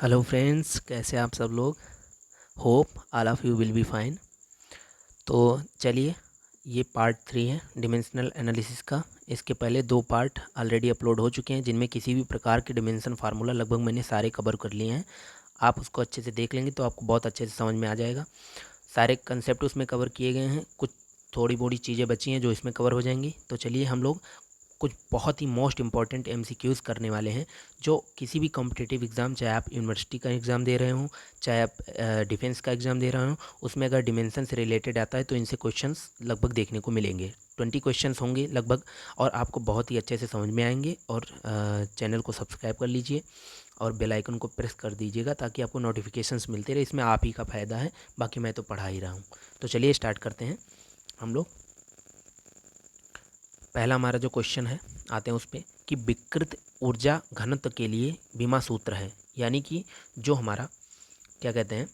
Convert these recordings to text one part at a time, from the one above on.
Hello friends, कैसे आप सब लोग। Hope all of you will be fine. तो चलिए, ये पार्ट 3 है डिमेंशनल एनालिसिस का। इसके पहले 2 पार्ट ऑलरेडी अपलोड हो चुके हैं, जिनमें किसी भी प्रकार के डिमेंशन फार्मूला लगभग मैंने सारे कवर कर लिए हैं। आप उसको अच्छे से देख लेंगे तो आपको बहुत अच्छे से समझ में आ जाएगा। सारे कंसेप्ट उसमें कवर किए गए हैं, कुछ थोड़ी बहुत चीज़ें बची हैं जो इसमें कवर हो जाएंगी। तो चलिए हम लोग कुछ बहुत ही मोस्ट इंपॉर्टेंट एमसीक्यूज़ करने वाले हैं, जो किसी भी कॉम्पिटिटिव एग्ज़ाम, चाहे आप यूनिवर्सिटी का एग्ज़ाम दे रहे हों, चाहे आप डिफेंस का एग्ज़ाम दे रहे हों, उसमें अगर डिमेंशन से रिलेटेड आता है तो इनसे क्वेश्चंस लगभग देखने को मिलेंगे। 20 क्वेश्चंस होंगे लगभग, और आपको बहुत ही अच्छे से समझ में आएंगे। और चैनल को सब्सक्राइब कर लीजिए और बेल आइकन को प्रेस कर दीजिएगा ताकि आपको नोटिफिकेशंस मिलते रहे। इसमें आप ही का फ़ायदा है, बाकी मैं तो पढ़ा ही रहा हूँ। तो चलिए स्टार्ट करते हैं हम लोग। पहला हमारा जो क्वेश्चन है, आते हैं उस पर कि विकृत ऊर्जा घनत्व के लिए बीमा सूत्र है। यानी कि जो हमारा क्या कहते हैं,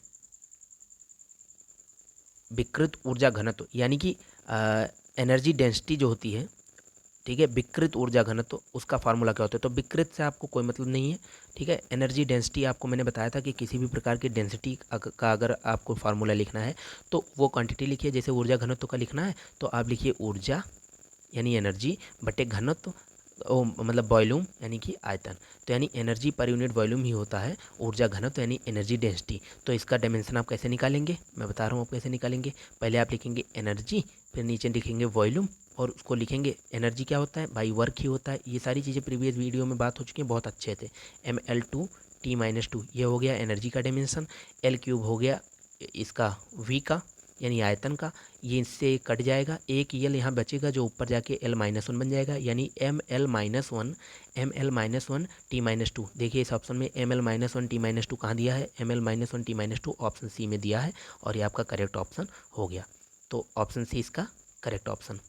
विकृत ऊर्जा घनत्व यानी कि एनर्जी डेंसिटी जो होती है, ठीक है। विकृत ऊर्जा घनत्व उसका फार्मूला क्या होता है? तो विकृत से आपको कोई मतलब नहीं है, ठीक है। एनर्जी डेंसिटी आपको मैंने बताया था कि किसी भी प्रकार की डेंसिटी का अगर आपको फार्मूला लिखना है तो वो क्वांटिटी लिखिए। जैसे ऊर्जा घनत्व का लिखना है तो आप लिखिए ऊर्जा यानी एनर्जी बटे घनत्व, ओ मतलब वॉल्यूम यानी कि आयतन। तो यानी एनर्जी पर यूनिट वॉल्यूम ही होता है ऊर्जा घनत्व यानी एनर्जी डेंसिटी। तो इसका डायमेंशन आप कैसे निकालेंगे, मैं बता रहा हूँ आप कैसे निकालेंगे। पहले आप लिखेंगे एनर्जी, फिर नीचे लिखेंगे वॉल्यूम, और उसको लिखेंगे एनर्जी क्या होता है भाई, वर्क ही होता है। ये सारी चीज़ें प्रीवियस वीडियो में बात हो चुकी हैं, बहुत अच्छे थे। ml2t-2 ये हो गया एनर्जी का डायमेंशन। l³ हो गया इसका v का यानी आयतन का, ये इससे कट जाएगा, एक यल यहाँ बचेगा जो ऊपर जाके l-1 बन जाएगा, यानी ml-1 t-2। देखिए इस ऑप्शन में ml-1 t-2 कहाँ दिया है, ml-1 t-2 ऑप्शन सी में दिया है, और ये आपका करेक्ट ऑप्शन हो गया। तो ऑप्शन सी इसका करेक्ट ऑप्शन।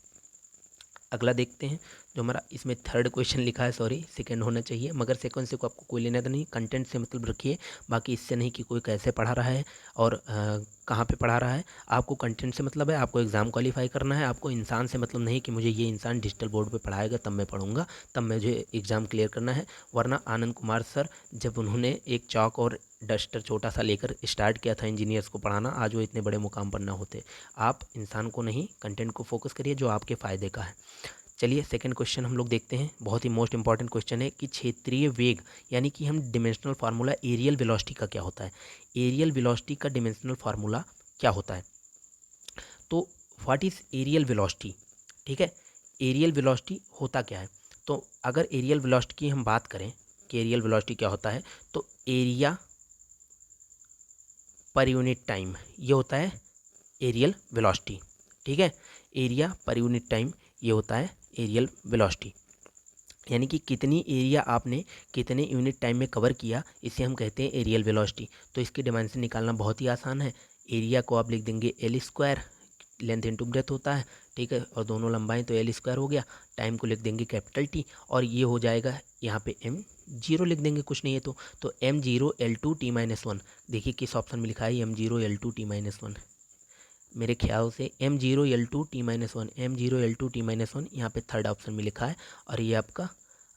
अगला देखते हैं, जो हमारा इसमें थर्ड क्वेश्चन लिखा है, सॉरी सेकंड होना चाहिए, मगर सेकंड से को आपको कोई लेना तो नहीं, कंटेंट से मतलब रखिए। बाकी इससे नहीं कि कोई कैसे पढ़ा रहा है और कहाँ पे पढ़ा रहा है। आपको कंटेंट से मतलब है, आपको एग्ज़ाम क्वालिफाई करना है। आपको इंसान से मतलब नहीं कि मुझे ये इंसान डिजिटल बोर्ड पे पढ़ाएगा तब मैं पढ़ूंगा, तब मुझे एग्ज़ाम क्लियर करना है। वरना आनंद कुमार सर, जब उन्होंने एक चौक और डस्टर छोटा सा लेकर स्टार्ट किया था इंजीनियर्स को पढ़ाना, आज वो इतने बड़े मुकाम पर ना होते। आप इंसान को नहीं, कंटेंट को फोकस करिए जो आपके फ़ायदे का है। चलिए सेकंड क्वेश्चन हम लोग देखते हैं। बहुत ही मोस्ट इंपॉर्टेंट क्वेश्चन है कि क्षेत्रीय वेग यानी कि हम डिमेंशनल फार्मूला एरियल वेलोसिटी का क्या होता है। एरियल वेलोसिटी का डिमेंशनल फार्मूला क्या होता है? तो व्हाट इज़ एरियल वेलोसिटी, ठीक है। एरियल वेलोसिटी होता क्या है? तो अगर एरियल वेलोसिटी की हम बात करें कि एरियल वेलोसिटी क्या होता है, तो एरिया पर यूनिट टाइम ये होता है एरियल वेलोसिटी, ठीक है। एरिया पर यूनिट टाइम ये होता है एरियल वेलोसिटी। यानी कि कितनी एरिया आपने कितने यूनिट टाइम में कवर किया, इसे हम कहते हैं एरियल वेलोसिटी। तो इसकी डायमेंशन निकालना बहुत ही आसान है। एरिया को आप लिख देंगे l², लेंथ इंटू ब्रेथ होता है, ठीक है, और दोनों लंबाई तो l² हो गया। टाइम को लिख देंगे कैपिटल T, और ये हो जाएगा यहाँ पे m0 लिख देंगे, कुछ नहीं है तो m0 l2 t-1। देखिए किस ऑप्शन में लिखा है m0 l2 t-1। मेरे ख्याल से m0 l2 t-1, m0 l2 t-1 यहाँ पे थर्ड ऑप्शन में लिखा है, और ये आपका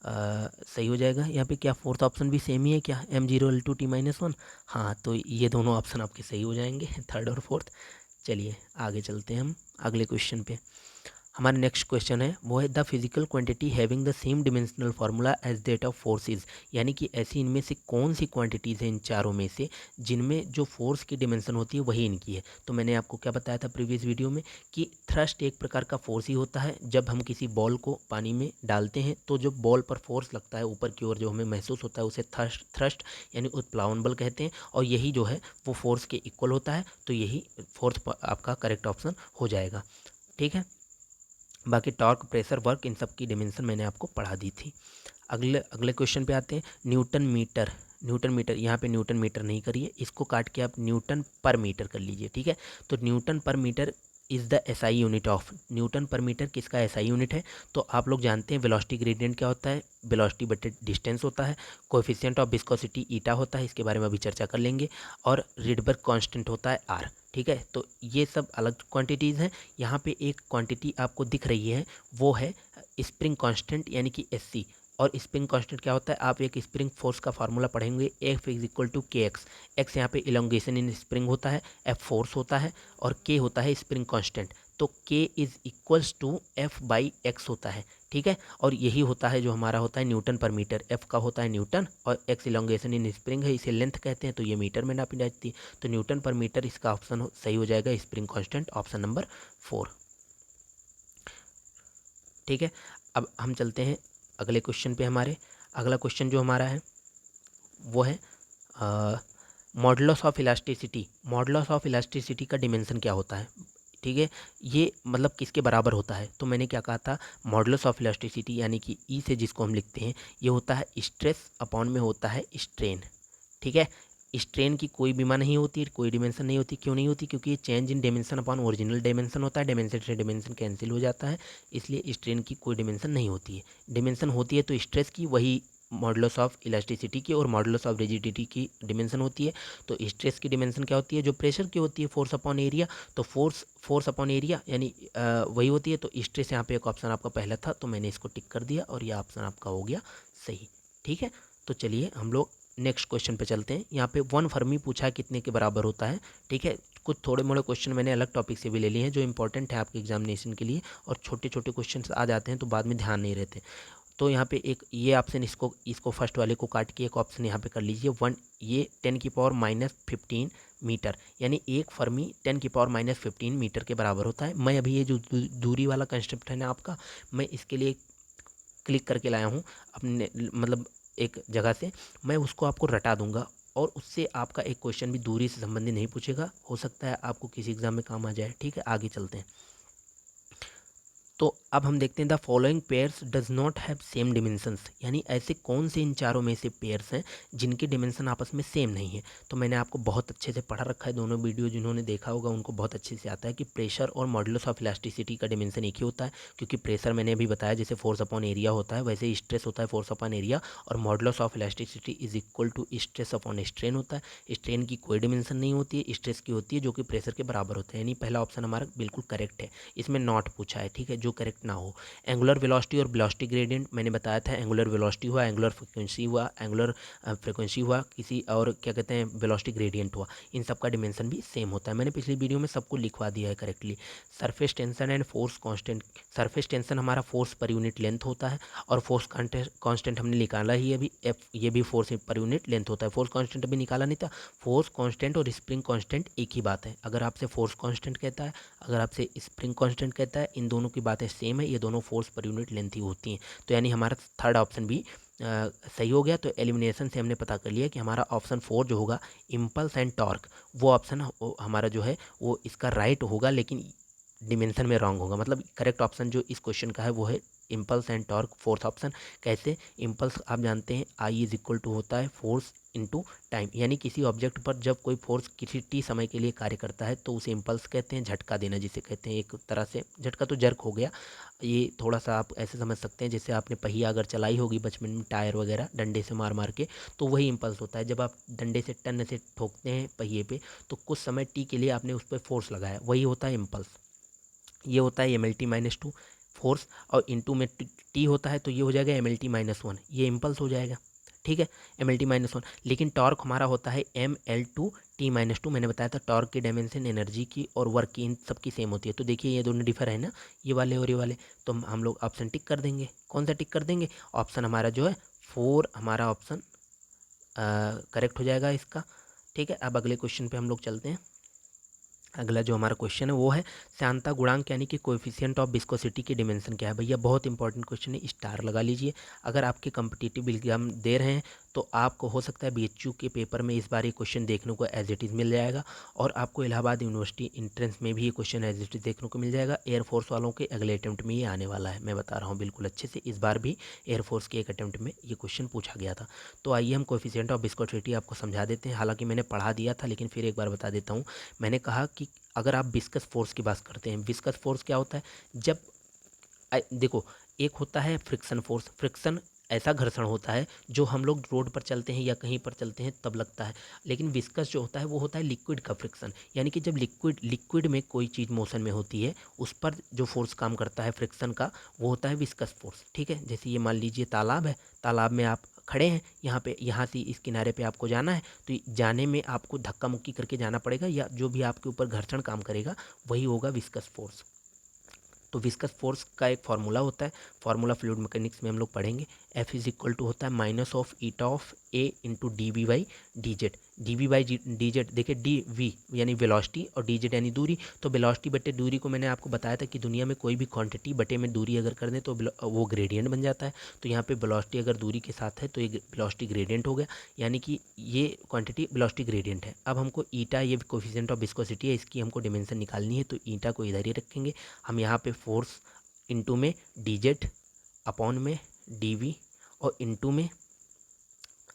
सही हो जाएगा। यहाँ पे क्या फोर्थ ऑप्शन भी सेम ही है क्या, m0 l2 t-1? हाँ, तो ये दोनों ऑप्शन आपके सही हो जाएंगे, थर्ड और फोर्थ। चलिए आगे चलते हैं हम अगले क्वेश्चन पे। हमारा नेक्स्ट क्वेश्चन है, वो है the physical quantity having the same dimensional formula as that of forces. यानी कि ऐसी इनमें से कौन सी क्वांटिटीज़ हैं इन चारों में से जिनमें जो फोर्स की डिमेंशन होती है वही इनकी है। तो मैंने आपको क्या बताया था प्रीवियस वीडियो में कि थ्रस्ट एक प्रकार का फोर्स ही होता है। जब हम किसी बॉल को पानी में डालते हैं तो जो बॉल पर फोर्स लगता है ऊपर की ओर जो हमें महसूस होता है उसे थ्रस्ट यानी उत्प्लावन बल कहते हैं, और यही जो है वो फोर्स के इक्वल होता है। तो यही फोर्थ आपका करेक्ट ऑप्शन हो जाएगा, ठीक है। बाकी टॉर्क, प्रेशर, वर्क, इन सब की डिमेंशन मैंने आपको पढ़ा दी थी। अगले अगले क्वेश्चन पे आते हैं। न्यूटन मीटर, न्यूटन मीटर, यहाँ पे न्यूटन मीटर नहीं करिए, इसको काट के आप न्यूटन पर मीटर कर लीजिए, ठीक है। तो newton per metre is the SI unit of, newton per metre किसका एसआई यूनिट है? तो आप लोग जानते हैं वेलोसिटी ग्रेडियंट क्या होता है, वेलोसिटी बटे डिस्टेंस होता है। कोएफिशिएंट ऑफ विस्कोसिटी ईटा होता है, इसके बारे में अभी चर्चा कर लेंगे। और रिडबर्ग कांस्टेंट होता है आर, ठीक है। तो ये सब अलग क्वांटिटीज़ हैं। यहाँ पे एक क्वांटिटी आपको दिख रही है, वो है स्प्रिंग कांस्टेंट यानी कि SC। और स्प्रिंग कांस्टेंट क्या होता है, आप एक स्प्रिंग फोर्स का फार्मूला पढ़ेंगे, एफ इज इक्वल टू के एक्स। एक्स यहाँ पे इलोंगेशन इन स्प्रिंग होता है, एफ फोर्स होता है और के होता है स्प्रिंग कांस्टेंट। तो k is equals to F by X होता है, ठीक है। और यही होता है जो हमारा होता है न्यूटन पर मीटर। एफ का होता है न्यूटन और एक्स इलोंगेशन इन स्प्रिंग है, इसे लेंथ कहते हैं, तो ये मीटर में नापी जाती है। तो न्यूटन पर मीटर इसका ऑप्शन सही हो जाएगा, स्प्रिंग कांस्टेंट, ऑप्शन नंबर 4, ठीक है। अब हम चलते हैं अगले क्वेश्चन पे। हमारे अगला क्वेश्चन जो हमारा है वो है modulus of elasticity. Modulus of elasticity का डिमेंशन क्या होता है, ठीक है। ये मतलब किसके बराबर होता है, तो मैंने क्या कहा था, मॉडुलस ऑफ इलास्टिसिटी यानी कि ई से जिसको हम लिखते हैं, ये होता है स्ट्रेस अपॉन में होता है स्ट्रेन, ठीक है। स्ट्रेन की कोई बीमा नहीं होती, कोई डिमेंशन नहीं होती। क्यों नहीं होती, क्योंकि ये change in dimension upon original dimension होता है, डिमेंशन से डिमेंशन कैंसिल हो जाता है, इसलिए स्ट्रेन की कोई डिमेंशन नहीं होती है। डिमेंशन होती है तो स्ट्रेस की, वही मॉडुलस ऑफ इलास्टिसिटी की, और मॉडुलस ऑफ रिजिडिटी की डिमेंशन होती है। तो स्ट्रेस की डिमेंशन क्या होती है, जो प्रेशर की होती है, फोर्स अपॉन एरिया। तो फोर्स अपॉन एरिया यानी वही होती है। तो स्ट्रेस यहाँ पे एक ऑप्शन आपका पहला था, तो मैंने इसको टिक कर दिया और ये ऑप्शन आपका हो गया सही, ठीक है। तो चलिए हम लोग नेक्स्ट क्वेश्चन पे चलते हैं। यहाँ पे 1 फर्मी पूछा है कितने के बराबर होता है, ठीक है। कुछ थोड़े मोड़े क्वेश्चन मैंने अलग टॉपिक से भी ले लिए हैं जो इंपॉर्टेंट है आपके एग्जामिनेशन के लिए, और छोटे छोटे क्वेश्चन आ जाते हैं तो बाद में ध्यान नहीं रहते। तो यहाँ पे एक ये ऑप्शन, इसको फर्स्ट वाले को काट के एक ऑप्शन यहाँ पे कर लीजिए। 1 ये 10⁻⁻15 मीटर, यानी एक फर्मी 10⁻⁻15 मीटर के बराबर होता है। मैं अभी ये जो दूरी वाला कंसेप्ट है ना आपका, मैं इसके लिए क्लिक करके लाया हूँ अपने मतलब एक जगह से, मैं उसको आपको रटा दूंगा और उससे आपका एक क्वेश्चन भी दूरी से संबंधित नहीं पूछेगा, हो सकता है आपको किसी एग्जाम में काम आ जाए, ठीक है। आगे चलते हैं। तो अब हम देखते हैं the following pairs does not have same dimensions, यानी ऐसे कौन से इन चारों में से पेयर्स हैं जिनके डिमेंशन आपस में सेम नहीं है। तो मैंने आपको बहुत अच्छे से पढ़ा रखा है, दोनों वीडियो जिन्होंने देखा होगा उनको बहुत अच्छे से आता है कि प्रेशर और मॉडुलस ऑफ इलास्टिसिटी का डिमेंशन एक ही होता है। क्योंकि प्रेशर मैंने अभी बताया जैसे फोर्स अपॉन एरिया होता है, वैसे ही स्ट्रेस होता है फोर्स अपॉन एरिया, और modulus of elasticity is equal to stress upon strain होता है। स्ट्रेन की कोई डिमेंशन नहीं होती है, स्ट्रेस की होती है जो कि प्रेशर के बराबर होता है। यानी पहला ऑप्शन हमारा बिल्कुल करेक्ट है, इसमें नॉट पूछा है, ठीक है, जो करेक्ट ना हो। एंगुलर वेलोसिटी और वेलोसिटी ग्रेडियंट मैंने बताया था, एंगुलर वेलोसिटी हुआ, एंगुलर फ्रीक्वेंसी हुआ, एंगुलर फ्रीक्वेंसी हुआ किसी, और क्या कहते हैं वेलोसिटी ग्रेडियंट हुआ, इन सब का डिमेंशन भी सेम होता है। मैंने पिछली वीडियो में सबको लिखवा दिया है correctly. Surface tension and force constant, surface tension हमारा फोर्स पर यूनिट लेंथ होता है, और फोर्स कांस्टेंट हमने निकाला ही अभी, एफ, ये भी फोर्स पर यूनिट लेंथ होता है। फोर्स कांस्टेंट अभी निकाला नहीं था। फोर्स कांस्टेंट और स्प्रिंग कांस्टेंट एक ही बात है। अगर आपसे फोर्स कांस्टेंट कहता है, अगर आपसे स्प्रिंग कांस्टेंट कहता है, इन दोनों की बातें सेम है, ये दोनों फोर्स पर यूनिट लेंथ ही होती हैं। तो यानी हमारा थर्ड ऑप्शन भी सही हो गया। तो एलिमिनेशन से हमने पता कर लिया कि हमारा ऑप्शन 4 जो होगा, इम्पल्स एंड टॉर्क, वो ऑप्शन हमारा जो है वो इसका राइट होगा, लेकिन डिमेंशन में रॉन्ग होगा। मतलब करेक्ट ऑप्शन जो इस क्वेश्चन का है वो है impulse and torque, fourth option. कैसे, इम्पल्स आप जानते हैं आई इज इक्वल टू होता है फोर्स इनटू टाइम, यानी किसी ऑब्जेक्ट पर जब कोई फोर्स किसी टी समय के लिए कार्य करता है तो उसे इम्पल्स कहते हैं। झटका देना जिसे कहते हैं, एक तरह से झटका तो जर्क हो गया, ये थोड़ा सा आप ऐसे समझ सकते हैं जैसे आपने पहिया अगर चलाई होगी बचपन में, टायर वगैरह डंडे से मार मार के, तो वही इम्पल्स होता है। जब आप डंडे से टन से ठोकते हैं पहिए पे, तो कुछ समय टी के लिए आपने उस पर फोर्स लगाया, वही होता है इम्पल्स। ये होता है mlt-2 फोर्स, और इनटू में टी होता है तो ये हो जाएगा mlt-1, ये इम्पल्स हो जाएगा, ठीक है, mlt-1। लेकिन टॉर्क हमारा होता है ml2t-2। मैंने बताया था टॉर्क की डायमेंशन एनर्जी की और वर्क की इन सब की सेम होती है। तो देखिए ये दोनों डिफर है ना, ये वाले और ये वाले, तो हम लोग ऑप्शन टिक कर देंगे। कौन सा टिक कर देंगे, ऑप्शन हमारा जो है 4 हमारा ऑप्शन करेक्ट हो जाएगा इसका, ठीक है। अब अगले क्वेश्चन पे हम लोग चलते हैं। अगला जो हमारा क्वेश्चन है वो है श्यानता गुणांक यानी कि कोएफिशिएंट ऑफ विस्कोसिटी की डिमेंशन क्या है। भैया बहुत इंपॉर्टेंट क्वेश्चन है, स्टार लगा लीजिए। अगर आपके कम्पिटिटिव एग्जाम दे रहे हैं तो आपको हो सकता है बीएचयू के पेपर में इस बार ये क्वेश्चन देखने को एज इट इज़ मिल जाएगा, और आपको इलाहाबाद यूनिवर्सिटी इंट्रेंस में भी ये क्वेश्चन एज इट इज़ देखने को मिल जाएगा। एयरफोर्स वालों के अगले अटैम्प्ट में ये आने वाला है, मैं बता रहा हूँ बिल्कुल अच्छे से। इस बार भी एयरफोर्स के एक अटैम्प्ट में ये क्वेश्चन पूछा गया था। तो आइए हम कोएफिशिएंट ऑफ विस्कोसिटी आपको समझा देते हैं। हालांकि मैंने पढ़ा दिया था लेकिन फिर एक बार बता देता हूँ। मैंने कहा कि अगर आप विस्कस फोर्स की बात करते हैं, विस्कस फोर्स क्या होता है, जब देखो एक होता है फ्रिक्शन फोर्स। फ्रिक्शन ऐसा घर्षण होता है जो हम लोग रोड पर चलते हैं या कहीं पर चलते हैं तब लगता है। लेकिन विस्कस जो होता है वो होता है लिक्विड का फ्रिक्शन, यानी कि जब लिक्विड में कोई चीज़ मोशन में होती है उस पर जो फोर्स काम करता है फ्रिक्शन का वो होता है विस्कस फोर्स। ठीक है, जैसे ये मान लीजिए तालाब है, तालाब में आप खड़े हैं, यहाँ पे यहाँ से इस किनारे पे आपको जाना है, तो जाने में आपको धक्का मुक्की करके जाना पड़ेगा, या जो भी आपके ऊपर घर्षण काम करेगा वही होगा विस्कस फोर्स। तो विस्कस फोर्स का एक फार्मूला होता है, फार्मूला फ्लूइड मैकेनिक्स में हम लोग पढ़ेंगे। F इज इक्वल टू होता है minus of eta of A into D V by D Z. D V by D Z, देखिए डी वी यानी वेलोसिटी और डी जेड यानी दूरी। तो वेलोसिटी बटे दूरी को मैंने आपको बताया था कि दुनिया में कोई भी क्वांटिटी बटे में दूरी अगर कर दें तो वो ग्रेडियंट बन जाता है। तो यहाँ पे वेलोसिटी अगर दूरी के साथ है तो ये वेलोसिटी ग्रेडियंट हो गया, यानी कि ये क्वांटिटी वेलोसिटी ग्रेडियंट है। अब हमको ईटा, ये कोफिशिएंट ऑफ विस्कोसिटी है, इसकी हमको डिमेंशन निकालनी है। तो ईटा को इधर ही रखेंगे हम, यहाँ पे फोर्स इंटू में डी जेड अपॉन में डी वी और इंटू में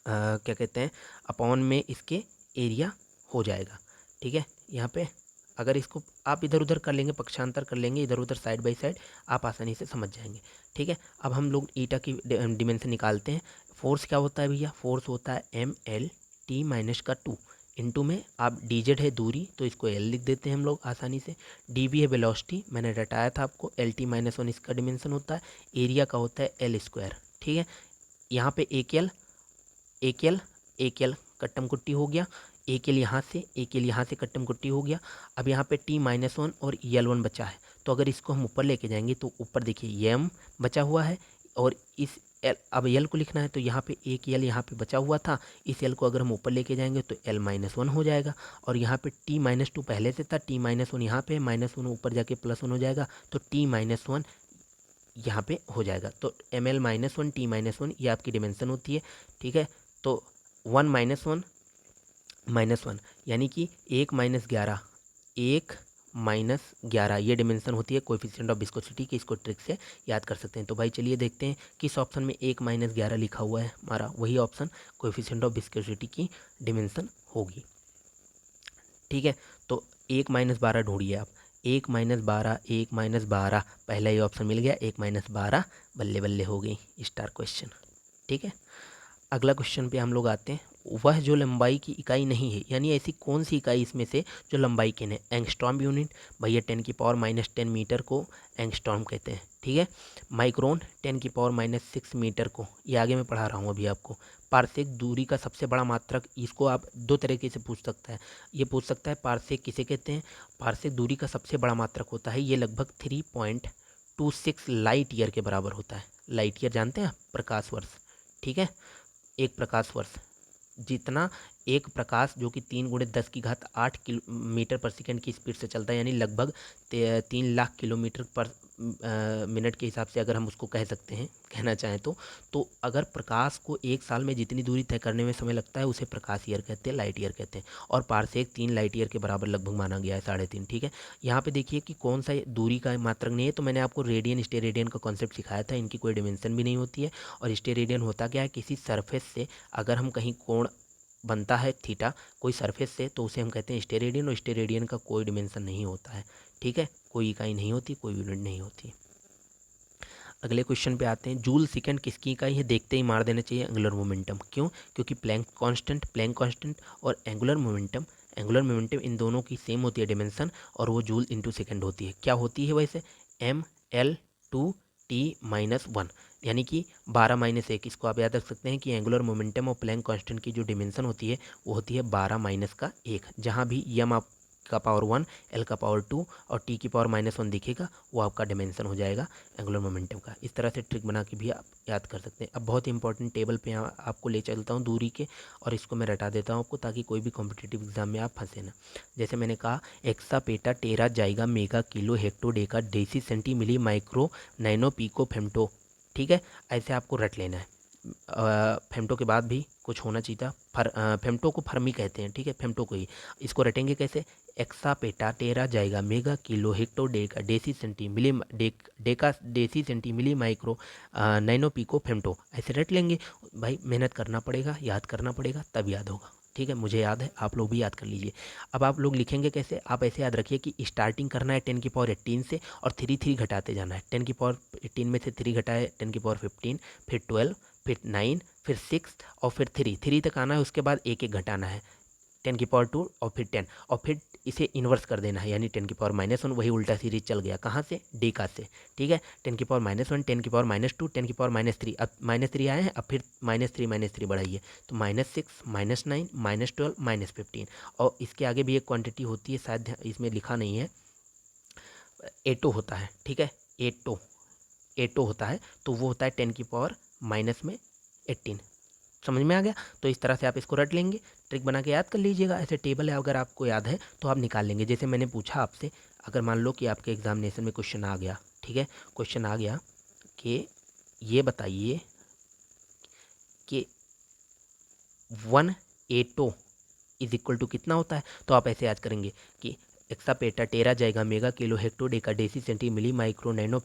क्या कहते हैं अपॉन में इसके एरिया हो जाएगा। ठीक है, यहाँ पे अगर इसको आप इधर उधर कर लेंगे, पक्षांतर कर लेंगे इधर उधर साइड बाय साइड, आप आसानी से समझ जाएंगे। ठीक है, अब हम लोग ईटा की डिमेंशन निकालते हैं। फोर्स क्या होता है भैया, फोर्स होता है एम एल टी माइनस का 2 इंटू में आप डी जेड है दूरी तो इसको एल लिख देते हैं हम लोग आसानी से, डी वी है वेलोसिटी मैंने रटाया था आपको, एल टी माइनस 1 इसका डिमेंशन होता है, एरिया का होता है एल स्क्वायर। ठीक है, यहाँ पे एक एल कट्टम कुट्टी हो गया, एक एल यहाँ से कट्टम कुट्टी हो गया। अब यहाँ पे टी माइनस 1 और यल 1 बचा है, तो अगर इसको हम ऊपर लेके जाएंगे तो ऊपर देखिए एम बचा हुआ है और इस एल, अब यल को लिखना है तो यहाँ पे एक यल यहाँ पे बचा हुआ था, इस यल को अगर हम ऊपर लेके जाएंगे तो एल माइनस 1 हो जाएगा। और यहाँ पे टी माइनस 2 पहले से था, टी माइनस 1 यहाँ पे माइनस 1 ऊपर जाके प्लस 1 हो जाएगा, तो टी माइनस 1 यहाँ पे हो जाएगा। तो M L minus 1 T minus 1 ये आपकी डिमेंशन होती है। ठीक है, तो 1 माइनस 1 यानी कि 1 - 11 ये डिमेंशन होती है कोएफिशिएंट ऑफ विस्कोसिटी की, इसको ट्रिक से याद कर सकते हैं। तो भाई चलिए देखते हैं किस ऑप्शन में 1 - 11 लिखा हुआ है, हमारा वही ऑप्शन कोएफिशिएंट ऑफ विस्कोसिटी की डिमेंशन होगी। ठीक है, तो 1 - 12 ढूंढिए आप, 1 - 12 पहला ही ऑप्शन मिल गया, 1 - 12 बल्ले बल्ले हो गई, स्टार क्वेश्चन। ठीक है, अगला क्वेश्चन पे हम लोग आते हैं। वह जो लंबाई की इकाई नहीं है, यानी ऐसी कौन सी इकाई इसमें से जो लंबाई की नहीं, एंगस्ट्रॉम यूनिट भैया 10⁻⁻10 मीटर को एंगस्ट्रॉम कहते हैं। ठीक है, माइक्रोन 10⁻⁻6 मीटर को, ये आगे मैं पढ़ा रहा हूँ अभी आपको। पारसेक दूरी का सबसे बड़ा मात्रक, इसको आप दो तरीके से पूछ सकता है, ये पूछ सकता है पारसेक किसे कहते हैं। पारसेक दूरी का सबसे बड़ा मात्रक होता है, ये लगभग 3.26 लाइट ईयर के बराबर होता है। लाइट ईयर जानते हैं, प्रकाश वर्ष। ठीक है, एक प्रकाश वर्ष जितना, एक प्रकाश जो कि 3 × 10⁸ मीटर पर सेकंड की स्पीड से चलता है, यानी लगभग 3 लाख किलोमीटर पर मिनट के हिसाब से अगर हम उसको कह सकते हैं, कहना चाहें तो अगर प्रकाश को एक साल में जितनी दूरी तय करने में समय लगता है उसे प्रकाश ईयर कहते हैं, लाइट ईयर कहते हैं। और पारसेक 3 लाइट ईयर के बराबर लगभग माना गया है, 3.5। ठीक है, यहाँ पे देखिए कि कौन सा दूरी का मात्रक नहीं है, तो मैंने आपको रेडियन स्टेरेडियन का कॉन्सेप्ट सिखाया था, इनकी कोई डिमेंशन भी नहीं होती है। और स्टेरेडियन होता क्या है, किसी सरफेस से अगर हम कहीं कोण बनता है थीटा कोई सरफेस से, तो उसे हम कहते हैं स्टेरेडियन, और स्टेरेडियन का कोई डिमेंशन नहीं होता है। ठीक है, कोई इकाई नहीं होती, कोई यूनिट नहीं होती। अगले क्वेश्चन पे आते हैं। जूल सेकंड किसकी इकाई है, देखते ही मार देना चाहिए एंगुलर मोमेंटम। क्यों, क्योंकि प्लैंक कांस्टेंट और एंगुलर मोमेंटम इन दोनों की सेम होती है डिमेंशन, और वो जूल इंटू सेकेंड होती है। क्या होती है वैसे, mL/T-1, यानी कि 12-1। इसको आप याद रख सकते हैं कि एंगुलर मोमेंटम और प्लैंक कांस्टेंट की जो डिमेंशन होती है वो होती है 12-1। जहाँ भी यम आप का पावर 1, एल का पावर 2 और टी की पावर -1 दिखेगा, वो आपका डिमेंशन हो जाएगा एंगुलर मोमेंटम का। इस तरह से ट्रिक बना के भी आप याद कर सकते हैं। अब बहुत इंपॉर्टेंट टेबल पे आपको ले चलता हूँ दूरी के, और इसको मैं रटा देता हूँ आपको, ताकि कोई भी कॉम्पिटिटिव एग्जाम में आप फंसे ना। जैसे मैंने कहा, exa peta tera giga mega kilo hecto deca deci centi milli micro nano pico femto. ठीक है, ऐसे आपको रट लेना है। फेम्टो के बाद भी कुछ होना चाहिए था, फेम्टो को फर्मी कहते हैं। ठीक है, फेम्टो को ही, इसको रटेंगे कैसे, एक्सा पेटा टेरा जाएगा mega kilo hecto deca deci centi milli deca deci centi milli micro nano pico femto, ऐसे रट लेंगे भाई। मेहनत करना पड़ेगा, याद करना पड़ेगा, तब याद होगा। ठीक है, मुझे याद है, आप लोग भी याद कर लीजिए। अब आप लोग लिखेंगे कैसे, आप ऐसे याद रखिए कि स्टार्टिंग करना है 10⁻18 से, और 3 घटाते जाना है। 10⁻18 में से 3 घटाए 10⁻15, फिर 12, फिर 9, फिर 6 और फिर 3 तक आना है, उसके बाद एक एक घटाना है 10⁻² और फिर 10 और फिर इसे इन्वर्स कर देना है, यानी 10⁻⁻1। वही उल्टा सीरीज चल गया कहाँ से, डेका से, ठीक है। 10⁻⁻1, 10⁻², 10⁻3, अब -3 आए हैं, अब फिर -3 बढ़ाइए तो -6, -9, -12, -15। और इसके आगे भी एक क्वांटिटी होती है, शायद इसमें लिखा नहीं है, एटो होता है, ठीक है। एटो होता है, तो वो होता है 10⁻−18। समझ में आ गया। तो इस तरह से आप इसको रट लेंगे, ट्रिक बना के याद कर लीजिएगा। ऐसे टेबल है, अगर आपको याद है तो आप निकाल लेंगे। जैसे मैंने पूछा आपसे, अगर मान लो कि आपके एग्जामिनेशन में क्वेश्चन आ गया, ठीक है, क्वेश्चन आ गया कि ये बताइए कि 1 एटो इज इक्वल टू कितना होता है, तो आप ऐसे याद करेंगे कि एक्सा पेटा टेरा जाएगा mega kilo hecto deca deci centi milli micro nano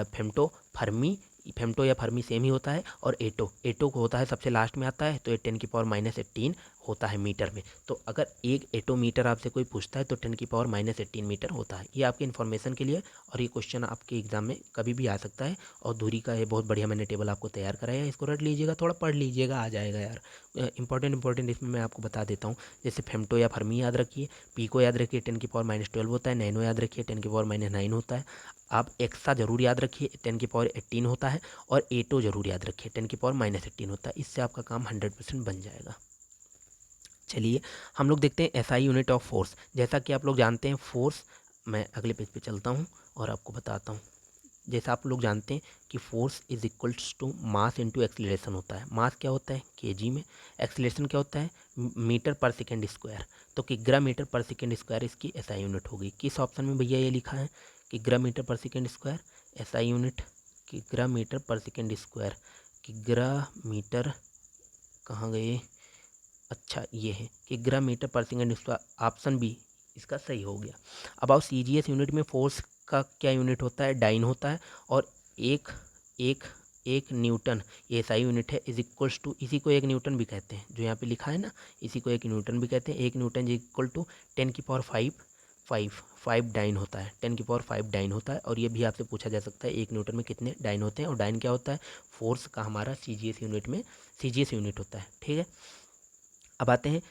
femto fermi. Femto या फर्मी सेम ही होता है। और एटो को होता है सबसे लास्ट में आता है, तो ये 10⁻−18 होता है मीटर में। तो अगर एक एटो मीटर आपसे कोई पूछता है तो 10⁻−18 मीटर होता है। ये आपके इन्फॉर्मेशन के लिए, और ये क्वेश्चन आपके एग्जाम में कभी भी आ सकता है। और दूरी का ये बहुत बढ़िया मैंने टेबल आपको तैयार कराया है, इसको रट लीजिएगा, थोड़ा पढ़ लीजिएगा, आ जाएगा यार। इंपॉर्टेंट इसमें मैं आपको बता देता हूँ। जैसे फेम्टो या फर्मी याद रखिए, पी को याद रखिए 10⁻−12 होता है, नैनो याद रखिए 10⁻−9 होता है। आप एक्सा जरूर याद रखिए 10⁻18 होता है। और एटो जरूर याद रखिए 10⁻−18 होता है। इससे आपका काम 100% बन जाएगा। चलिए हम लोग देखते हैं एसआई यूनिट ऑफ फोर्स। जैसा कि आप लोग जानते हैं फोर्स, मैं अगले पेज पे चलता हूँ और आपको बताता हूँ। जैसा आप लोग जानते हैं कि force is equals to mass into acceleration होता है। मास क्या होता है केजी में, एक्सीलरेशन क्या होता है मीटर पर सेकेंड स्क्वायर। तो किग्रा मीटर पर सेकेंड स्क्वायर इसकी एसआई यूनिट होगी। किस ऑप्शन में भैया ये लिखा है किग्रा मीटर पर सेकेंड स्क्वायर, एसआई यूनिट किग्रा मीटर पर सेकेंड स्क्वायर। किग्रा मीटर कहाँ गए, अच्छा ये है किग्रा मीटर पर सेकेंड स्क्वायर, ऑप्शन बी इसका सही हो गया। अब आओ सीजीएस यूनिट में फोर्स का क्या यूनिट होता है, डाइन होता है। और एक एक एक न्यूटन ये एसआई यूनिट है, इज इक्वल्स टू, इसी को एक न्यूटन भी कहते हैं, जो यहाँ पे लिखा है ना, इसी को एक न्यूटन भी कहते हैं। एक newton is equal to 10⁵ dyne होता है, 10⁵ डाइन होता है। और ये भी आपसे पूछा जा सकता है एक न्यूटन में कितने डाइन होते हैं। और डाइन क्या होता है, फोर्स का हमारा सीजीएस यूनिट में सीजीएस यूनिट होता है, ठीक है। अब आते हैं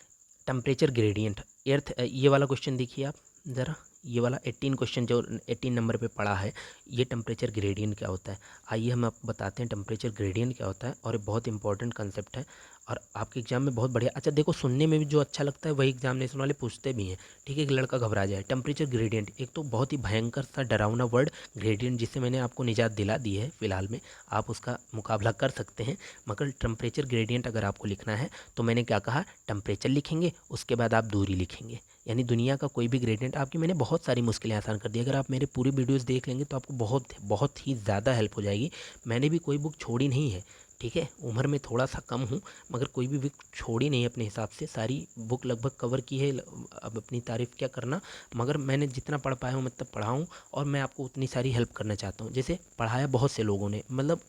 टेम्परेचर ग्रेडियंट एर्थ। ये वाला क्वेश्चन देखिए आप ज़रा, ये वाला 18 क्वेश्चन जो 18 नंबर पे पड़ा है, ये टेम्परेचर ग्रेडियंट क्या होता है। आइए हम आपको बताते हैं टेम्परेचर ग्रेडियंट क्या होता है। और ये बहुत इंपॉर्टेंट कंसेप्ट है और आपके एग्जाम में बहुत बढ़िया, अच्छा देखो सुनने में भी जो अच्छा लगता है वही एग्जामिनेशन वाले पूछते भी हैं, ठीक है। एक लड़का घबरा जाए, टेम्परेचर ग्रेडियंट एक तो बहुत ही भयंकर सा डरावना वर्ड ग्रेडियंट, जिससे मैंने आपको निजात दिला दी है फिलहाल में, आप उसका मुकाबला कर सकते हैं। मगर टेम्परेचर ग्रेडियंट अगर आपको लिखना है तो मैंने क्या कहा, टेम्परेचर लिखेंगे, उसके बाद आप दूरी लिखेंगे, यानी दुनिया का कोई भी ग्रेडियंट। आपकी मैंने बहुत सारी मुश्किलें आसान कर दी। अगर आप मेरे पूरी वीडियोस देख लेंगे तो आपको बहुत बहुत ही ज़्यादा हेल्प हो जाएगी। मैंने भी कोई बुक छोड़ी नहीं है, ठीक है। उम्र में थोड़ा सा कम हूँ मगर कोई भी बुक छोड़ी नहीं अपने हिसाब से, सारी बुक लगभग कवर की है। अब अपनी तारीफ़ क्या करना, मगर मैंने जितना पढ़ पाया हूँ मैं तब पढ़ा हूँ। और मैं आपको उतनी सारी हेल्प करना चाहता हूँ। जैसे पढ़ाया बहुत से लोगों ने, मतलब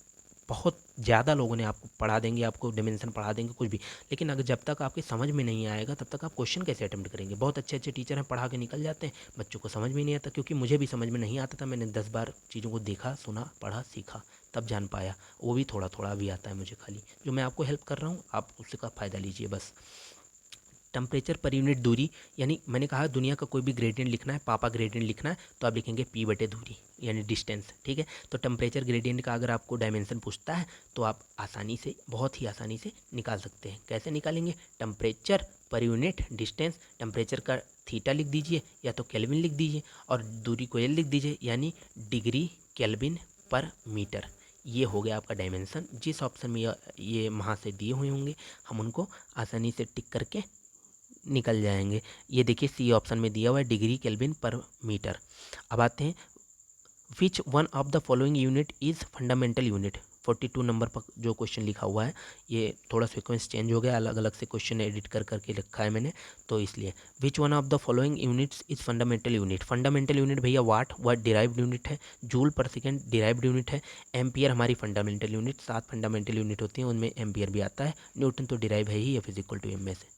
बहुत ज़्यादा लोगों ने आपको पढ़ा देंगे, आपको डिमेंशन पढ़ा देंगे कुछ भी, लेकिन अगर जब तक आपके समझ में नहीं आएगा तब तक आप क्वेश्चन कैसे अटेम्प्ट करेंगे। बहुत अच्छे अच्छे टीचर हैं, पढ़ा के निकल जाते हैं, बच्चों को समझ में नहीं आता। क्योंकि मुझे भी समझ में नहीं आता था, मैंने 10 बार चीज़ों को देखा, सुना, पढ़ा, सीखा, तब जान पाया। वो भी थोड़ा थोड़ा भी आता है मुझे, खाली जो मैं आपको हेल्प कर रहा हूँ आप उसका फ़ायदा लीजिए बस। टेम्परेचर पर यूनिट दूरी, यानी मैंने कहा दुनिया का कोई भी ग्रेडियंट लिखना है, पापा ग्रेडियंट लिखना है, तो आप लिखेंगे पी बटे दूरी, यानी डिस्टेंस, ठीक है। तो टेम्परेचर ग्रेडियंट का अगर आपको डायमेंशन पूछता है तो आप आसानी से, बहुत ही आसानी से निकाल सकते हैं। कैसे निकालेंगे, temperature per unit distance, temperature का थीटा लिख दीजिए या तो केल्विन लिख दीजिए, और दूरी को एल लिख दीजिए, यानी डिग्री केल्विन पर मीटर। ये हो गया आपका डायमेंशन। जिस ऑप्शन में ये वहाँ से दिए हुए होंगे हम उनको आसानी से टिक करके निकल जाएंगे। ये देखिए सी ऑप्शन में दिया हुआ है डिग्री केल्विन पर मीटर। अब आते हैं which one of the following unit is fundamental unit. 42 number पर जो क्वेश्चन लिखा हुआ है, ये थोड़ा सीक्वेंस चेंज हो गया, अलग अलग से क्वेश्चन एडिट कर करके लिखा है मैंने, तो इसलिए which one of the following units is fundamental unit. Fundamental unit भैया वाट डिराइव्ड यूनिट है, जूल पर सेकेंड डिराइव्ड यूनिट है, एम्पियर हमारी फंडामेंटल यूनिट, 7 फंडामेंटल यूनिट होती हैं उनमें एम्पियर भी आता है, न्यूटन तो डिराइव है ही, F=m में से।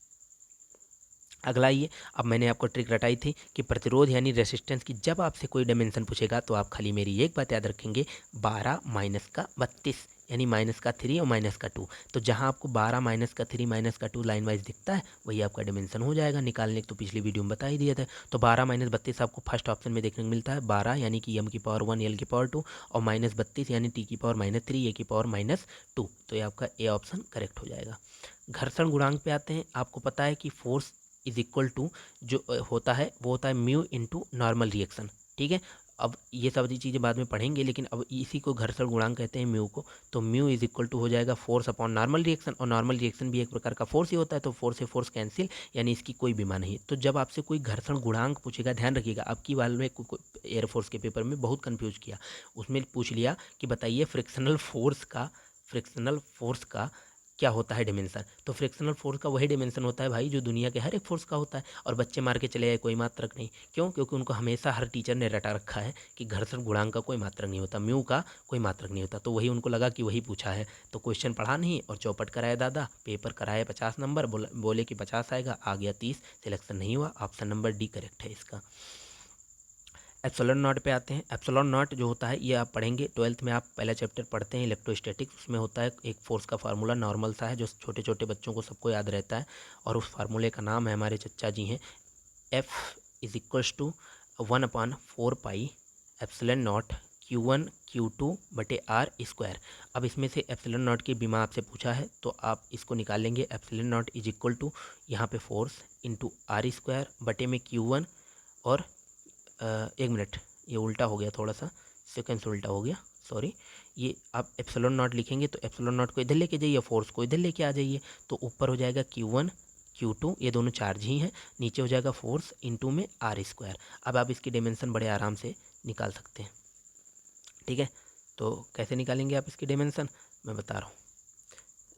अगला ये, अब मैंने आपको ट्रिक रटाई थी कि प्रतिरोध यानी रेसिस्टेंस की जब आपसे कोई डायमेंशन पूछेगा तो आप खाली मेरी एक बात याद रखेंगे, 12 - का 32, यानी -3 और -2। तो जहाँ आपको 12 -3 -2 लाइन वाइज दिखता है वही आपका डिमेंशन हो जाएगा निकालने की। तो पिछली वीडियो में बता ही दिया था। तो 12 -32 आपको फर्स्ट ऑप्शन में देखने को मिलता है। 12 यानी कि m की पावर 1 l की पावर 2 और -32 यानी t की पावर -3 a की पावर -2। तो ये आपका ए ऑप्शन करेक्ट हो जाएगा। घर्षण गुणांक पे आते हैं। आपको पता है कि फोर्स इज इक्वल टू जो होता है वो होता है म्यू इंटू नॉर्मल रिएक्शन। ठीक है, अब ये सारी चीज़ें बाद में पढ़ेंगे, लेकिन अब इसी को घर्षण गुणांक कहते हैं म्यू को। तो म्यू इज इक्वल टू हो जाएगा फोर्स अपॉन नॉर्मल रिएक्शन, और नॉर्मल रिएक्शन भी एक प्रकार का फोर्स ही होता है। तो फोर्स से फोर्स कैंसिल, यानी इसकी कोई बीमा नहीं। तो जब आपसे कोई घर्षण गुणांक पूछेगा, ध्यान रखिएगा, आपकी वाल में एयरफोर्स के पेपर में बहुत कंफ्यूज किया। उसमें पूछ लिया कि बताइए फ्रिक्शनल फोर्स का क्या होता है डिमेंशन। तो फ्रिक्शनल फोर्स का वही डिमेंशन होता है भाई जो दुनिया के हर एक फोर्स का होता है। और बच्चे मार के चले आए कोई मात्रक नहीं। क्यों? क्योंकि उनको हमेशा हर टीचर ने रटा रखा है कि घर्षण गुणांक का कोई मात्रक नहीं होता, म्यू का कोई मात्रक नहीं होता। तो वही उनको लगा कि वही पूछा है। तो क्वेश्चन पढ़ा नहीं और चौपट कराया दादा, पेपर कराए 50 नंबर, बोले कि 50 आएगा, आ गया 30, सिलेक्शन नहीं हुआ। ऑप्शन नंबर डी करेक्ट है इसका। एप्सिलॉन नॉट पे आते हैं। एप्सिलॉन नॉट जो होता है ये आप पढ़ेंगे 12th में। आप पहला चैप्टर पढ़ते हैं इलेक्ट्रोस्टैटिक्स, उसमें होता है एक फोर्स का फार्मूला नॉर्मल सा है जो छोटे छोटे बच्चों को सबको याद रहता है। और उस फार्मूले का नाम है, हमारे चच्चा जी हैं, F is equals to 1/4 pi epsilon naught Q1 Q2 बटे R स्क्वायर। अब इसमें से एप्सिलॉन नॉट की बीमा आपसे पूछा है तो आप इसको निकालेंगे। Epsilon naught is equal to यहाँ पे फोर्स इंटू R स्क्वायर बटे में Q1 और 1 मिनट, ये उल्टा हो गया, थोड़ा सा सेकेंड से उल्टा हो गया, सॉरी। ये आप एप्सिलॉन नॉट लिखेंगे तो एप्सिलॉन नॉट को इधर लेके जाइए, फोर्स को इधर लेके आ जाइए। तो ऊपर हो जाएगा Q1 Q2, ये दोनों चार्ज ही हैं। नीचे हो जाएगा फोर्स इंटू में R स्क्वायर। अब आप इसकी डिमेंशन बड़े आराम से निकाल सकते हैं। ठीक है, तो कैसे निकालेंगे आप इसकी डिमेंशन, मैं बता रहा हूँ।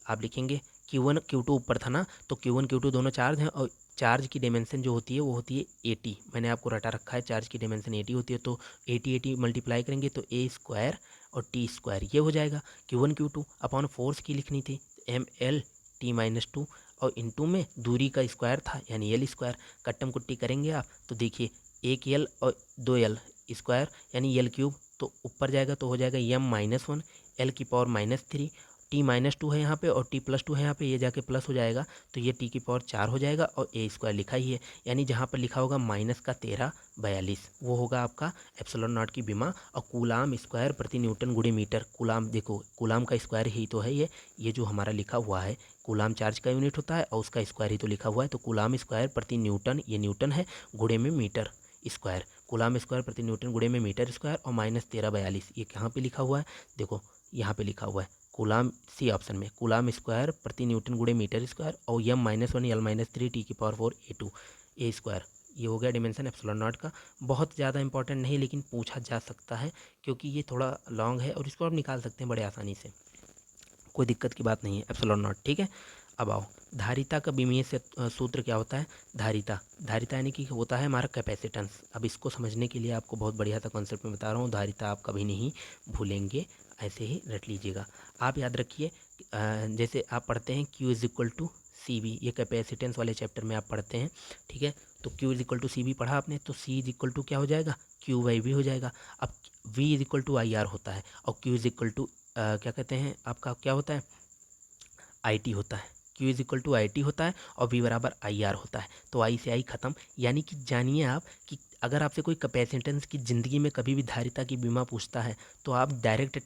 आप लिखेंगे Q1 Q2 ऊपर था ना, तो Q1 Q2 दोनों चार्ज हैं, और चार्ज की डिमेंशन जो होती है वो होती है 80। मैंने आपको रटा रखा है, चार्ज की डिमेंशन 80 होती है। तो 80 मल्टीप्लाई करेंगे तो a स्क्वायर और t स्क्वायर ये हो जाएगा। Q1 Q2 अपॉन फोर्स की लिखनी थी, ml t-2, और इंटू में दूरी का स्क्वायर था यानी l स्क्वायर। कट्टम कुट्टी करेंगे आप तो देखिए, एक l और 2l स्क्वायर यानी l क्यूब, तो ऊपर जाएगा तो हो जाएगा m-1 l की पावर -3, t-2 है यहाँ पे और t+2 है यहाँ पे, ये जाके प्लस हो जाएगा तो ये t की पावर 4 हो जाएगा। और a स्क्वायर लिखा ही है, यानी जहाँ पर लिखा होगा -1342 वो होगा आपका एप्सिलॉन नॉट की बीमा। और कूलाम स्क्वायर प्रति न्यूटन गुणे मीटर, कूलाम देखो, कूलाम का स्क्वायर ही तो है ये जो हमारा लिखा हुआ है, कूलाम चार्ज का यूनिट होता है और उसका स्क्वायर ही तो लिखा हुआ है। तो कूलाम स्क्वायर प्रति न्यूटन, ये न्यूटन है, गुणे में मीटर स्क्वायर, कूलाम स्क्वायर प्रति न्यूटन गुणे में मीटर स्क्वायर, और -1342 ये कहाँ पे लिखा हुआ है, देखो यहाँ पे लिखा हुआ है कूलाम, सी ऑप्शन में, कूलाम स्क्वायर प्रति न्यूटन गुणे मीटर स्क्वायर, और m-1 l-3 t की पावर 4 a2 a स्क्वायर। ये हो गया डिमेंशन एप्सिलॉन नॉट का। बहुत ज़्यादा इंपॉर्टेंट नहीं, लेकिन पूछा जा सकता है क्योंकि ये थोड़ा लॉन्ग है और इसको आप निकाल सकते हैं बड़े आसानी से, कोई दिक्कत की बात नहीं है एप्सिलॉन नॉट। ठीक है, अब आओ धारिता का बीमीय से सूत्र क्या होता है। धारिता यानी कि होता है हमारा कैपेसिटेंस। अब इसको समझने के लिए आपको बहुत बढ़िया सा कॉन्सेप्ट में बता रहा हूँ, धारिता आप कभी नहीं भूलेंगे, ऐसे ही रट लीजिएगा। आप याद रखिए, जैसे आप पढ़ते हैं Q is equal to C V, ये कैपेसिटेंस वाले चैप्टर में आप पढ़ते हैं। ठीक है, तो Q is equal to C V पढ़ा आपने, तो C इज इक्वल टू क्या हो जाएगा, Q/V हो जाएगा। अब V is equal to IR होता है, और Q इज इक्वल टू क्या कहते हैं आपका, क्या होता है, IT होता है। Q is equal to IT होता है और V बराबर IR होता है। तो I से I खत्म, यानी कि जानिए आप कि अगर आपसे कोई कैपेसिटेंस की ज़िंदगी में कभी भी धारिता की बीमा पूछता है तो आप डायरेक्ट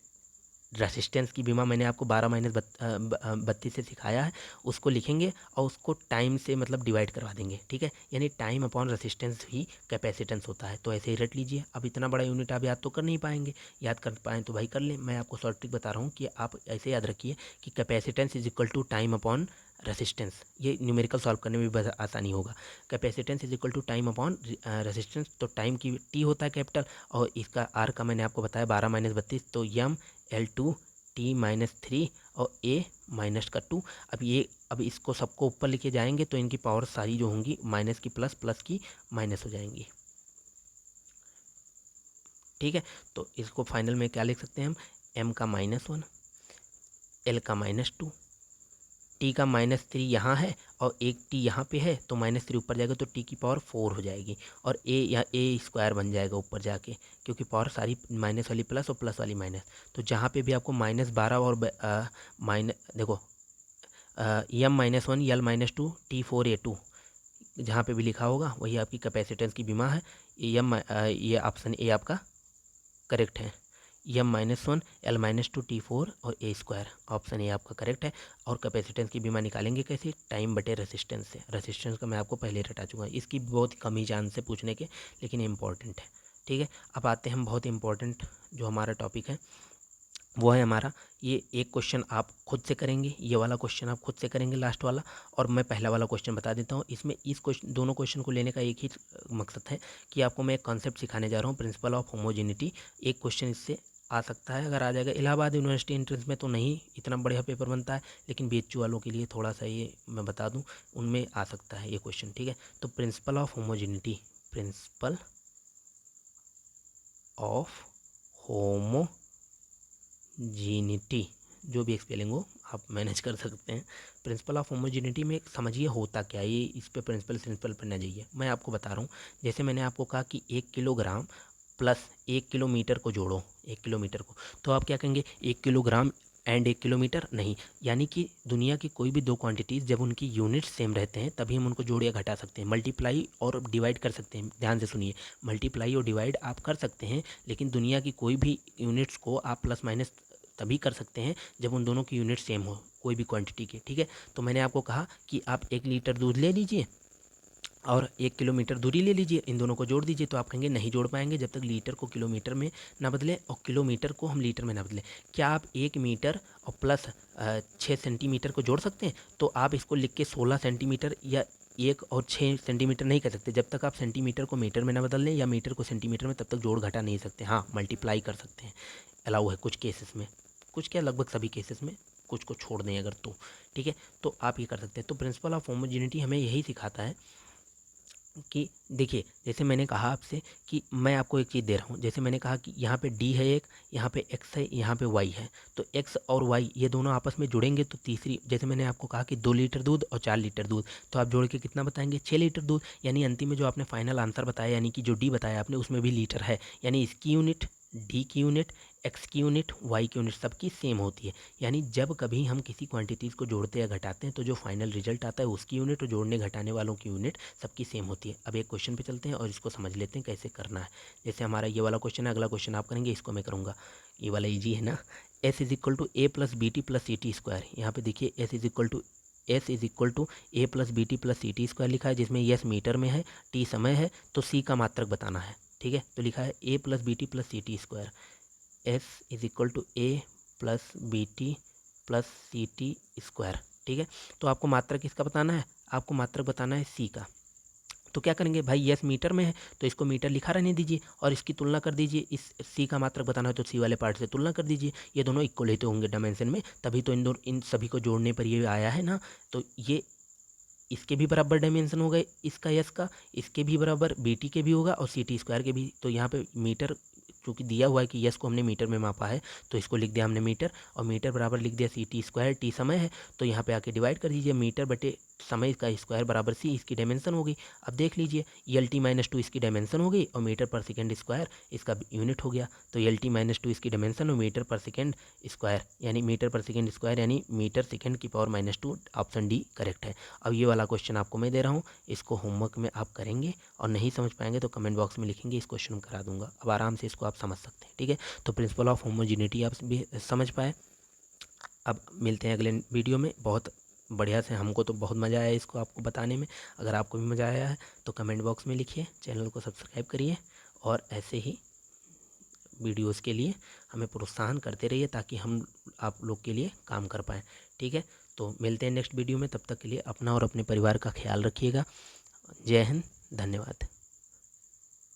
रेसिस्टेंस की बीमा, मैंने आपको 12-32 से सिखाया है, उसको लिखेंगे और उसको टाइम से मतलब डिवाइड करवा देंगे। ठीक है, यानी टाइम अपॉन रेसिस्टेंस ही कैपेसिटेंस होता है। तो ऐसे ही रट लीजिए। अब इतना बड़ा यूनिट आप याद तो कर नहीं पाएंगे, याद कर पाएँ तो भाई कर लें। मैं आपको शॉर्ट ट्रिक बता रहा हूँ कि आप ऐसे याद रखिए कि capacitance is equal to time upon resistance. ये न्यूमेरिकल सॉल्व करने में भी बहुत आसानी होगा। Capacitance is equal to time upon resistance, तो टाइम की टी होता है कैपिटल, और इसका आर का मैंने आपको बताया 12-32, तो m/L2 t-3 और a-2। अब इसको सबको ऊपर लेके जाएंगे तो इनकी पावर सारी जो होंगी माइनस की प्लस, प्लस की माइनस हो जाएंगी। ठीक है, तो इसको फाइनल में क्या लिख सकते हैं हम, m का -1 l का -2 टी का -3 यहाँ है और एक टी यहाँ पे है, तो -3 ऊपर जाएगा तो टी की पावर 4 हो जाएगी, और ए या ए स्क्वायर बन जाएगा ऊपर जाके, क्योंकि पावर सारी माइनस वाली प्लस और प्लस वाली माइनस। तो जहाँ पे भी आपको -12 और देखो m-1 l-2 T4A2 जहाँ पे भी लिखा होगा वही आपकी कैपेसिटेंस की बीमा है। ये ऑप्शन ए आपका करेक्ट है। m-1 l-2 T4 और ए स्क्वायर, ऑप्शन ए आपका करेक्ट है। और कैपेसिटेंस की बीमा निकालेंगे कैसे? टाइम बटे रेसिस्टेंस से। रेसिस्टेंस का मैं आपको पहले रटा चुका हूँ, इसकी बहुत कम ही चांस से पूछने के, लेकिन इम्पॉर्टेंट है। ठीक है, अब आते हैं हम बहुत इंपॉर्टेंट जो हमारा टॉपिक है वो है हमारा ये एक क्वेश्चन आप खुद से करेंगे, ये वाला क्वेश्चन आप खुद से करेंगे लास्ट वाला, और मैं पहला वाला क्वेश्चन बता देता हूँ। इसमें इस क्वेश्चन दोनों क्वेश्चन को लेने का एक ही मकसद है कि आपको मैं एक कॉन्सेप्ट सिखाने जा रहा हूँ, प्रिंसिपल ऑफ होमोजेनिटी। एक क्वेश्चन इससे आ सकता है, अगर आ जाएगा इलाहाबाद यूनिवर्सिटी एंट्रेंस में तो नहीं इतना बढ़िया पेपर बनता है, लेकिन BHU वालों के लिए थोड़ा सा ये मैं बता दूँ, उनमें आ सकता है ये क्वेश्चन। ठीक है, तो principle of homogeneity, principle of homogeneity, जो भी स्पेलिंग हो आप मैनेज कर सकते हैं। प्रिंसिपल ऑफ होमोजेनिटी में समझिए होता क्या, ये इस पे प्रिंसिपल पर न जाइए, मैं आपको बता रहा हूँ। जैसे मैंने आपको कहा कि 1 किलोग्राम प्लस 1 किलोमीटर को जोड़ो, 1 किलोमीटर को, तो आप क्या कहेंगे? 1 किलोग्राम एंड 1 किलोमीटर नहीं, यानी कि दुनिया की कोई भी दो क्वांटिटीज़ जब उनकी यूनिट सेम रहते हैं तभी हम उनको जोड़ या घटा सकते हैं, मल्टीप्लाई और डिवाइड कर सकते हैं। ध्यान से सुनिए, मल्टीप्लाई और डिवाइड आप कर सकते हैं, लेकिन दुनिया की कोई भी यूनिट्स को आप प्लस माइनस तभी कर सकते हैं जब उन दोनों की यूनिट सेम हो, कोई भी क्वांटिटी के। ठीक है, तो मैंने आपको कहा कि आप 1 लीटर दूध ले लीजिए और 1 किलोमीटर दूरी ले लीजिए, इन दोनों को जोड़ दीजिए, तो आप कहेंगे नहीं जोड़ पाएंगे जब तक लीटर को किलोमीटर में ना बदले और किलोमीटर को हम लीटर में ना बदले। क्या आप 1 मीटर और प्लस 6 सेंटीमीटर को जोड़ सकते हैं? तो आप इसको लिख के 16 सेंटीमीटर या 1 और 6 सेंटीमीटर नहीं कर सकते जब तक आप सेंटीमीटर को मीटर में ना बदल लें या मीटर को सेंटीमीटर में, तब तक जोड़ घटा नहीं सकते। हाँ, मल्टीप्लाई कर सकते हैं, अलाउ है कुछ केसेस में, कुछ क्या लगभग सभी केसेस में, कुछ को छोड़ दें अगर तो। ठीक है, तो आप ये कर सकते हैं। तो प्रिंसिपल ऑफ होमोजेनिटी हमें यही सिखाता है कि देखिए, जैसे मैंने कहा आपसे कि मैं आपको एक चीज़ दे रहा हूँ, जैसे मैंने कहा कि यहाँ पे D है एक, यहाँ पे X है, यहाँ पे Y है, तो X और Y ये दोनों आपस में जुड़ेंगे तो तीसरी, जैसे मैंने आपको कहा कि 2 लीटर दूध और 4 लीटर दूध, तो आप जोड़ के कितना बताएंगे? 6 लीटर दूध। यानी अंतिम में जो आपने फाइनल आंसर बताया, यानी कि जो D बताया आपने उसमें भी लीटर है, यानी इसकी यूनिट, D की यूनिट, X की यूनिट, Y की यूनिट सबकी सेम होती है। यानी जब कभी हम किसी क्वांटिटीज़ को जोड़ते या घटाते हैं तो जो फाइनल रिजल्ट आता है उसकी यूनिट और जोड़ने घटाने वालों की यूनिट सबकी सेम होती है। अब एक क्वेश्चन पे चलते हैं और इसको समझ लेते हैं कैसे करना है। जैसे हमारा ये वाला क्वेश्चन है, अगला क्वेश्चन आप करेंगे, इसको मैं करूँगा, ये वाला ईजी है ना। S is equal to A plus B T plus C T square, यहाँ पे देखिए S is equal to A plus B T plus C T square लिखा है, जिसमें S मीटर में है, T समय है, तो C का मात्रक बताना है। ठीक है, तो लिखा है A plus B T plus C T square, S is equal to A plus B T plus C T square. ठीक है, तो आपको मात्रक किसका बताना है? आपको मात्रक बताना है C का। तो क्या करेंगे भाई, S मीटर में है तो इसको मीटर लिखा रहने दीजिए और इसकी तुलना कर दीजिए, इस C का मात्रक बताना है तो C वाले पार्ट से तुलना कर दीजिए, ये दोनों इक्वल ही तो होंगे डायमेंशन में, तभी तो इन सभी को जोड़ने पर ये आया है ना। तो ये इसके भी बराबर डायमेंशन हो गए, इसका S का, इसके भी बराबर BT के भी होगा और CT स्क्वायर के भी। तो यहाँ पे मीटर चूँकि दिया हुआ है कि S को हमने मीटर में मापा है तो इसको लिख दिया हमने मीटर, और मीटर बराबर लिख दिया CT स्क्वायर, T समय है, तो यहाँ पे आके डिवाइड कर दीजिए, मीटर बटे समय का स्क्वायर बराबर C, इसकी डायमेंशन हो गई। अब देख लीजिए LT-2 इसकी डायमेंशन हो गई और मीटर पर सेकेंड स्क्वायर इसका यूनिट हो गया, तो LT-2 इसकी डायमेंशन और मीटर पर सेकेंड स्क्वायर यानी मीटर पर सेकेंड स्क्वायर यानी मीटर सेकेंड की पावर -2, ऑप्शन D करेक्ट है। अब ये वाला क्वेश्चन आपको मैं दे रहा हूँ, इसको होमवर्क में आप करेंगे और नहीं समझ पाएंगे तो कमेंट बॉक्स में लिखेंगे, इस क्वेश्चन करा दूंगा। अब आराम से इसको आप समझ सकते हैं। ठीक है, तो प्रिंसिपल ऑफ होमोजेनिटी आप भी समझ पाए। अब मिलते हैं अगले वीडियो में, बहुत बढ़िया से, हमको तो बहुत मज़ा आया इसको आपको बताने में। अगर आपको भी मज़ा आया है तो कमेंट बॉक्स में लिखिए, चैनल को सब्सक्राइब करिए और ऐसे ही वीडियोस के लिए हमें प्रोत्साहन करते रहिए ताकि हम आप लोग के लिए काम कर पाएँ। ठीक है, तो मिलते हैं नेक्स्ट वीडियो में, तब तक के लिए अपना और अपने परिवार का ख्याल रखिएगा। जय हिंद, धन्यवाद।